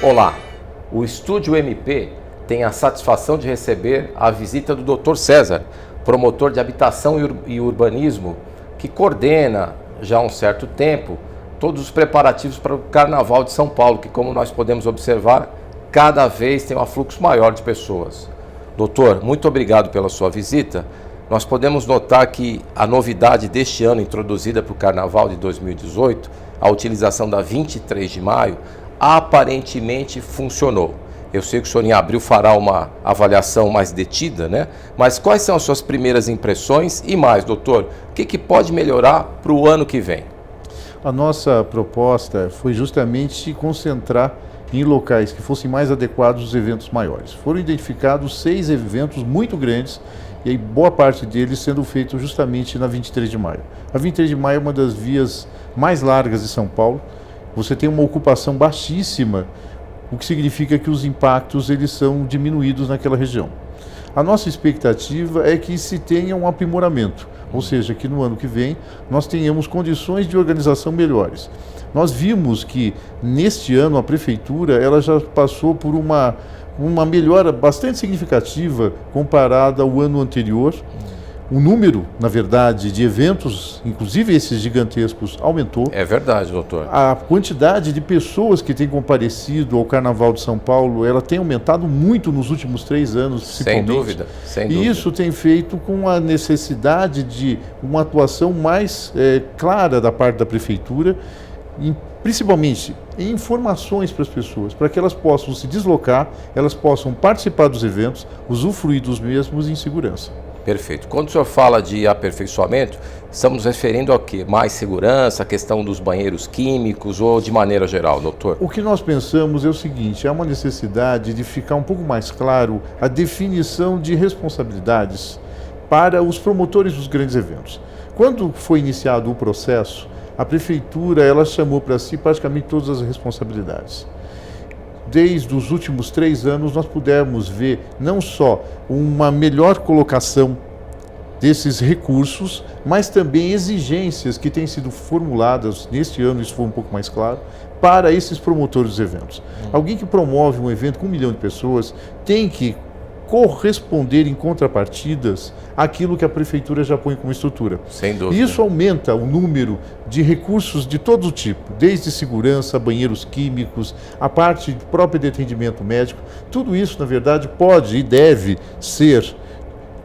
Olá, o Estúdio MP tem a satisfação de receber a visita do Dr. César, promotor de habitação e urbanismo, que coordena já há um certo tempo todos os preparativos para o Carnaval de São Paulo, que, como nós podemos observar, cada vez tem um afluxo maior de pessoas. Doutor, muito obrigado pela sua visita. Nós podemos notar que a novidade deste ano introduzida para o Carnaval de 2018, a utilização da 23 de maio, aparentemente funcionou. Eu sei que o senhor em abril fará uma avaliação mais detida, né? Mas quais são as suas primeiras impressões? E mais, doutor, o que pode melhorar para o ano que vem? A nossa proposta foi justamente concentrar em locais que fossem mais adequados aos eventos maiores. Foram identificados 6 eventos muito grandes e aí boa parte deles sendo feitos justamente na 23 de maio. A 23 de maio é uma das vias mais largas de São Paulo. Você tem uma ocupação baixíssima, o que significa que os impactos eles são diminuídos naquela região. A nossa expectativa é que se tenha um aprimoramento, ou seja, que no ano que vem nós tenhamos condições de organização melhores. Nós vimos que neste ano a prefeitura ela já passou por uma melhora bastante significativa comparada ao ano anterior. O número, na verdade, de eventos, inclusive esses gigantescos, aumentou. É verdade, doutor. A quantidade de pessoas que têm comparecido ao Carnaval de São Paulo, ela tem aumentado muito nos últimos 3 anos, principalmente. Sem dúvida, sem dúvida. E isso tem feito com a necessidade de uma atuação mais clara da parte da prefeitura, principalmente em informações para as pessoas, para que elas possam se deslocar, elas possam participar dos eventos, usufruir dos mesmos em segurança. Perfeito. Quando o senhor fala de aperfeiçoamento, estamos nos referindo ao quê? Mais segurança, a questão dos banheiros químicos ou de maneira geral, doutor? O que nós pensamos é o seguinte, há uma necessidade de ficar um pouco mais claro a definição de responsabilidades para os promotores dos grandes eventos. Quando foi iniciado o processo, a prefeitura ela chamou para si praticamente todas as responsabilidades. Desde os últimos 3 anos, nós pudemos ver não só uma melhor colocação desses recursos, mas também exigências que têm sido formuladas, neste ano isso foi um pouco mais claro, para esses promotores dos eventos. Alguém que promove um evento com 1 milhão de pessoas tem que corresponder em contrapartidas àquilo que a prefeitura já põe como estrutura. Sem dúvida. E isso aumenta o número de recursos de todo tipo, desde segurança, banheiros químicos, a parte própria de atendimento médico. Tudo isso, na verdade, pode e deve ser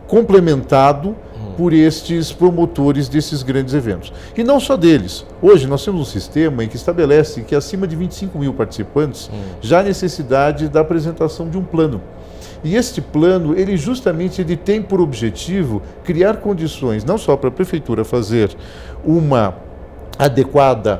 complementado por estes promotores desses grandes eventos. E não só deles. Hoje nós temos um sistema em que estabelece que acima de 25 mil participantes já há necessidade da apresentação de um plano. E este plano, ele justamente tem por objetivo criar condições, não só para a prefeitura fazer um adequado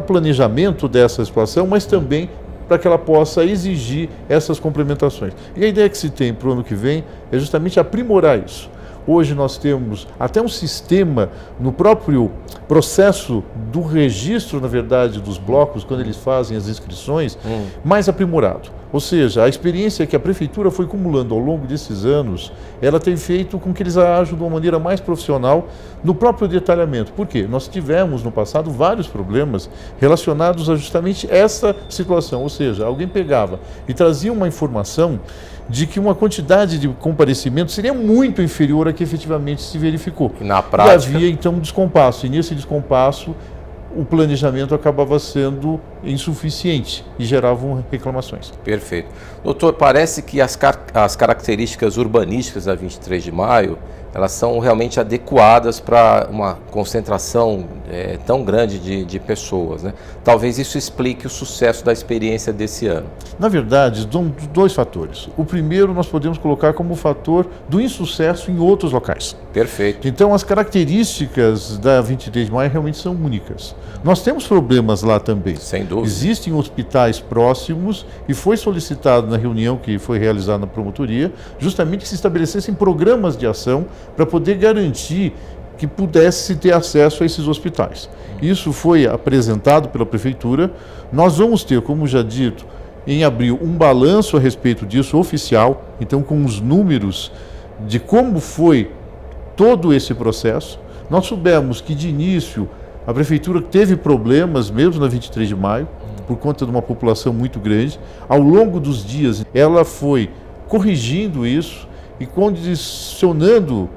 planejamento dessa situação, mas também para que ela possa exigir essas complementações. E a ideia que se tem para o ano que vem é justamente aprimorar isso. Hoje nós temos até um sistema no próprio processo do registro, na verdade, dos blocos, quando eles fazem as inscrições, mais aprimorado. Ou seja, a experiência que a prefeitura foi acumulando ao longo desses anos, ela tem feito com que eles ajam de uma maneira mais profissional no próprio detalhamento. Por quê? Nós tivemos no passado vários problemas relacionados a justamente essa situação. Ou seja, alguém pegava e trazia uma informação de que uma quantidade de comparecimento seria muito inferior à que efetivamente se verificou. E na prática? E havia então um descompasso. E nesse descompasso, o planejamento acabava sendo insuficiente e geravam reclamações. Perfeito. Doutor, parece que as características urbanísticas da 23 de maio, elas são realmente adequadas para uma concentração tão grande de pessoas, né? Talvez isso explique o sucesso da experiência desse ano. Na verdade, são 2 fatores. O primeiro nós podemos colocar como fator do insucesso em outros locais. Perfeito. Então as características da 23 de maio realmente são únicas. Nós temos problemas lá também. Sem dúvida. Existem hospitais próximos e foi solicitado na reunião que foi realizada na promotoria justamente que se estabelecessem programas de ação para poder garantir que pudesse ter acesso a esses hospitais. Isso foi apresentado pela prefeitura. Nós vamos ter, como já dito, em abril, um balanço a respeito disso oficial, então com os números de como foi todo esse processo. Nós soubemos que de início A prefeitura teve problemas mesmo na 23 de maio, por conta de uma população muito grande. Ao longo dos dias, ela foi corrigindo isso e condicionando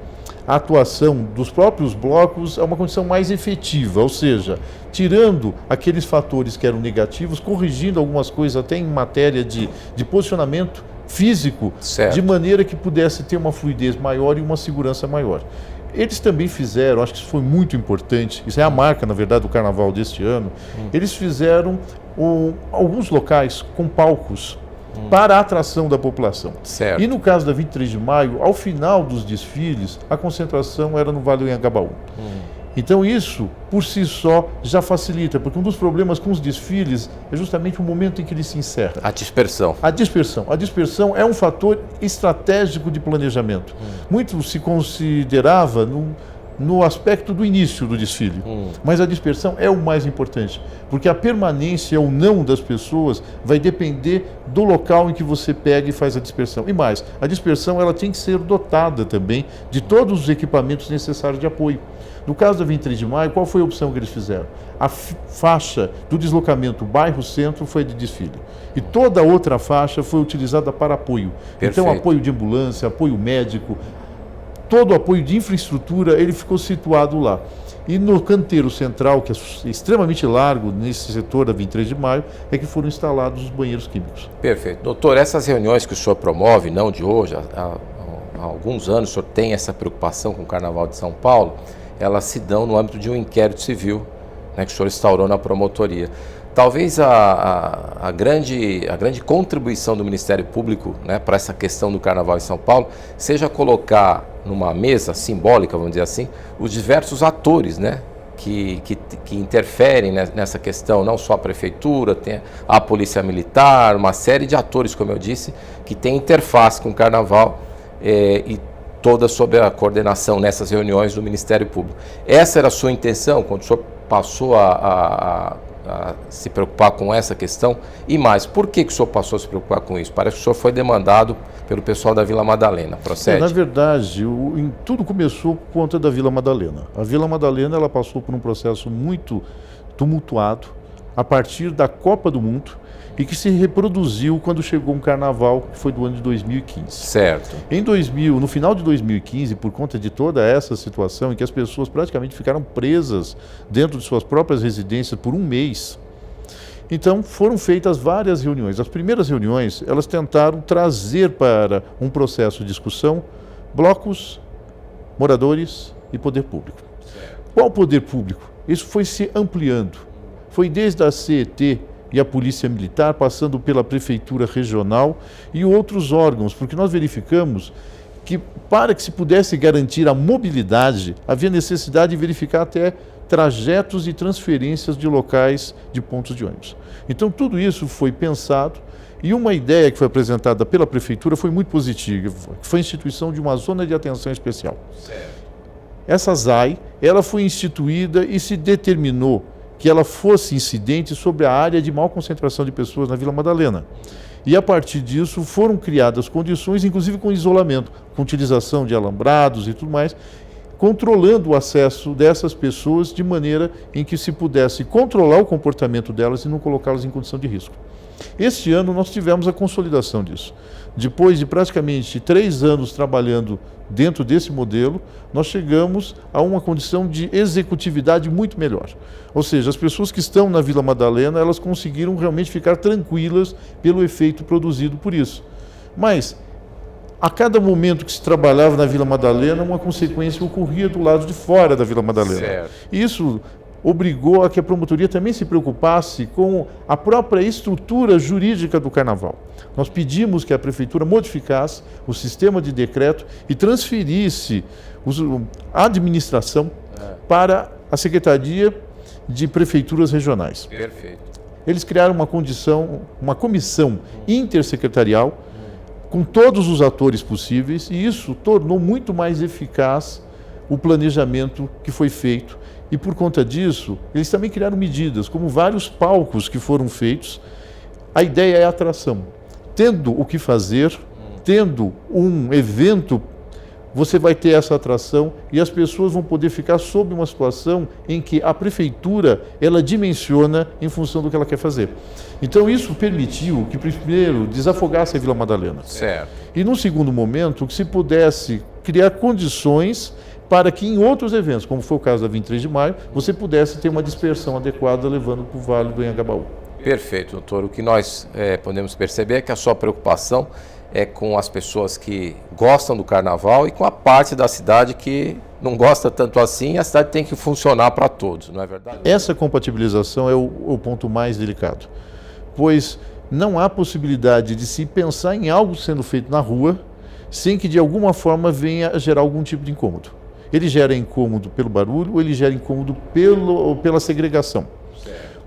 a atuação dos próprios blocos a uma condição mais efetiva, ou seja, tirando aqueles fatores que eram negativos, corrigindo algumas coisas até em matéria de posicionamento físico, certo, de maneira que pudesse ter uma fluidez maior e uma segurança maior. Eles também fizeram, acho que isso foi muito importante, isso é a marca, na verdade, do carnaval deste ano, eles fizeram alguns locais com palcos para a atração da população. certo. E no caso da 23 de maio, ao final dos desfiles, a concentração era no Vale do Anhangabaú. Então isso, por si só, já facilita, porque um dos problemas com os desfiles é justamente o momento em que ele se encerra. A dispersão. A dispersão. A dispersão é um fator estratégico de planejamento. Muito se considerava no aspecto do início do desfile, mas a dispersão é o mais importante, porque a permanência ou não das pessoas vai depender do local em que você pega e faz a dispersão. E mais, a dispersão ela tem que ser dotada também de todos os equipamentos necessários de apoio. No caso da 23 de maio, qual foi a opção que eles fizeram? A faixa do deslocamento bairro-centro foi de desfile. E toda a outra faixa foi utilizada para apoio. Perfeito. Então, apoio de ambulância, apoio médico, todo o apoio de infraestrutura, ele ficou situado lá. E no canteiro central, que é extremamente largo nesse setor da 23 de maio, é que foram instalados os banheiros químicos. Perfeito. Doutor, essas reuniões que o senhor promove, não de hoje, há alguns anos o senhor tem essa preocupação com o Carnaval de São Paulo, elas se dão no âmbito de um inquérito civil, né, que o senhor instaurou na promotoria. Talvez a grande contribuição do Ministério Público, né, para essa questão do Carnaval em São Paulo seja colocar numa mesa simbólica, vamos dizer assim, os diversos atores, né, que interferem nessa questão, não só a Prefeitura, tem a Polícia Militar, uma série de atores, como eu disse, que tem interface com o Carnaval e toda sob a coordenação nessas reuniões do Ministério Público. Essa era a sua intenção quando o senhor passou a se preocupar com essa questão? E mais, por que o senhor passou a se preocupar com isso? Parece que o senhor foi demandado pelo pessoal da Vila Madalena, procede? Na verdade, tudo começou por conta da Vila Madalena. A Vila Madalena ela passou por um processo muito tumultuado a partir da Copa do Mundo e que se reproduziu quando chegou um carnaval que foi do ano de 2015. Certo. No final de 2015, por conta de toda essa situação em que as pessoas praticamente ficaram presas dentro de suas próprias residências por um mês, então foram feitas várias reuniões. As primeiras reuniões, elas tentaram trazer para um processo de discussão blocos, moradores e poder público. Certo. Qual poder público? Isso foi se ampliando. Foi desde a CET e a Polícia Militar, passando pela Prefeitura Regional e outros órgãos, porque nós verificamos que para que se pudesse garantir a mobilidade, havia necessidade de verificar até trajetos e transferências de locais de pontos de ônibus. Então tudo isso foi pensado e uma ideia que foi apresentada pela Prefeitura foi muito positiva, que foi a instituição de uma zona de atenção especial. Certo. Essa ZAI, ela foi instituída e se determinou que ela fosse incidente sobre a área de maior concentração de pessoas na Vila Madalena. E a partir disso foram criadas condições, inclusive com isolamento, com utilização de alambrados e tudo mais, controlando o acesso dessas pessoas de maneira em que se pudesse controlar o comportamento delas e não colocá-las em condição de risco. Este ano nós tivemos a consolidação disso. Depois de praticamente 3 anos trabalhando dentro desse modelo, nós chegamos a uma condição de executividade muito melhor. Ou seja, as pessoas que estão na Vila Madalena, elas conseguiram realmente ficar tranquilas pelo efeito produzido por isso. Mas, a cada momento que se trabalhava na Vila Madalena, uma consequência ocorria do lado de fora da Vila Madalena. Certo. Isso obrigou a que a promotoria também se preocupasse com a própria estrutura jurídica do Carnaval. Nós pedimos que a Prefeitura modificasse o sistema de decreto e transferisse a administração para a Secretaria de Prefeituras Regionais. Perfeito. Eles criaram uma comissão intersecretarial com todos os atores possíveis e isso tornou muito mais eficaz o planejamento que foi feito. E por conta disso, eles também criaram medidas, como vários palcos que foram feitos. A ideia é a atração. Tendo o que fazer, tendo um evento você vai ter essa atração e as pessoas vão poder ficar sob uma situação em que a prefeitura, ela dimensiona em função do que ela quer fazer. Então isso permitiu que primeiro desafogasse a Vila Madalena. Certo. E num segundo momento, que se pudesse criar condições para que em outros eventos, como foi o caso da 23 de maio, você pudesse ter uma dispersão adequada levando para o Vale do Anhangabaú. Perfeito, doutor. O que nós podemos perceber é que a sua preocupação é com as pessoas que gostam do carnaval e com a parte da cidade que não gosta tanto assim, a cidade tem que funcionar para todos, não é verdade? Essa compatibilização é o ponto mais delicado, pois não há possibilidade de se pensar em algo sendo feito na rua sem que de alguma forma venha a gerar algum tipo de incômodo. Ele gera incômodo pelo barulho ou ele gera incômodo pela segregação.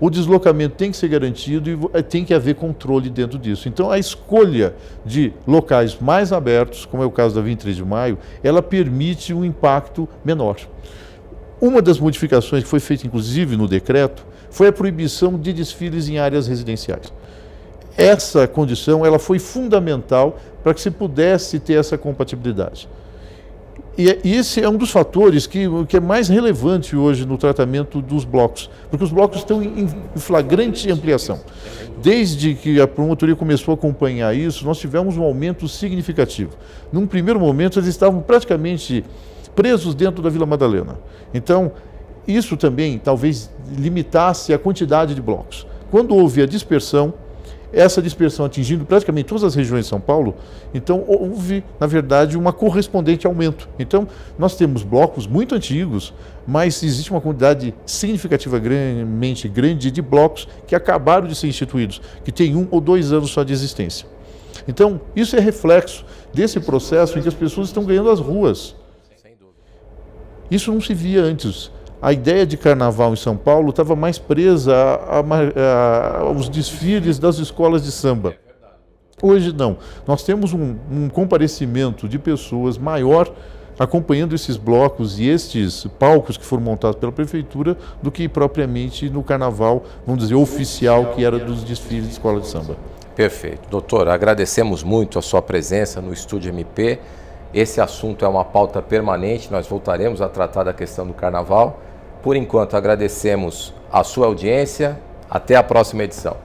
O deslocamento tem que ser garantido e tem que haver controle dentro disso. Então, a escolha de locais mais abertos, como é o caso da 23 de maio, ela permite um impacto menor. Uma das modificações que foi feita, inclusive, no decreto, foi a proibição de desfiles em áreas residenciais. Essa condição ela foi fundamental para que se pudesse ter essa compatibilidade. E esse é um dos fatores que é mais relevante hoje no tratamento dos blocos, porque os blocos estão em flagrante ampliação. Desde que a promotoria começou a acompanhar isso, nós tivemos um aumento significativo. Num primeiro momento, eles estavam praticamente presos dentro da Vila Madalena. Então, isso também talvez limitasse a quantidade de blocos. Quando houve a dispersão, essa dispersão atingindo praticamente todas as regiões de São Paulo, então houve, na verdade, uma correspondente aumento. Então, nós temos blocos muito antigos, mas existe uma quantidade significativamente grande de blocos que acabaram de ser instituídos, que têm 1 ou 2 anos só de existência. Então, isso é reflexo desse processo em que as pessoas estão ganhando as ruas. Isso não se via antes. A ideia de carnaval em São Paulo estava mais presa aos desfiles das escolas de samba. Hoje não. Nós temos um comparecimento de pessoas maior acompanhando esses blocos e estes palcos que foram montados pela prefeitura do que propriamente no carnaval, vamos dizer, oficial, que era dos desfiles de escola de samba. Perfeito. Doutor, agradecemos muito a sua presença no Estúdio MP. Esse assunto é uma pauta permanente, nós voltaremos a tratar da questão do carnaval. Por enquanto, agradecemos a sua audiência. Até a próxima edição.